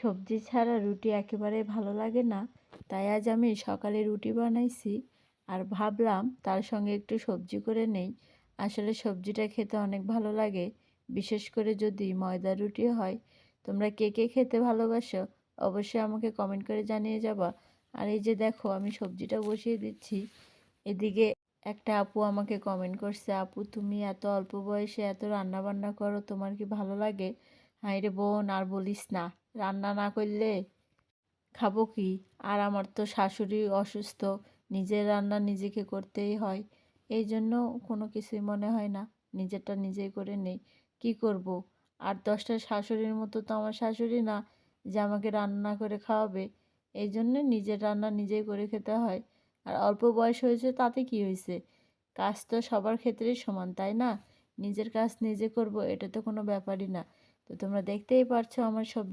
সবজি ছাড়া রুটি একেবারেই ভালো লাগে না, তাই আজ আমি সকালে রুটি বানাইছি আর ভাবলাম তার সঙ্গে একটু সবজি করে নেই। আসলে সবজিটা খেতে অনেক ভালো লাগে, বিশেষ করে যদি ময়দার রুটি হয়। তোমরা কে কে খেতে ভালোবাসো অবশ্যই আমাকে কমেন্ট করে জানিয়ে যাবা। আর এই যে দেখো আমি সবজিটা বসিয়ে দিচ্ছি। এদিকে একটা আপু আমাকে কমেন্ট করছে, আপু তুমি এত অল্প বয়সে এত রান্না বান্না করো, তোমার কি ভালো লাগে? হায় রে বোন, আর বলিস না, রান্না না করলে খাবো কি? আর আমার তো শাশুড়ি অসুস্থ, নিজের রান্না নিজেকে করতেই হয়। এই জন্য কোনো কিছুই মনে হয় না, নিজেরটা নিজেই করে নেই। কি করব? আর 10টা শাশুড়ির মতো তো আমার শাশুড়ি না যে আমাকে রান্না করে খাওয়াবে। এই জন্য নিজের রান্না নিজেই করে খেতে হয়। আর অল্প বয়স হয়েছে তাতে কি হয়েছে? কাজ তো সবার ক্ষেত্রেই সমান, তাই না? নিজের কাজ নিজে করব, এটা তো কোনো ব্যাপারই না। তো তোমরা দেখতেই পারছো আমার সবজি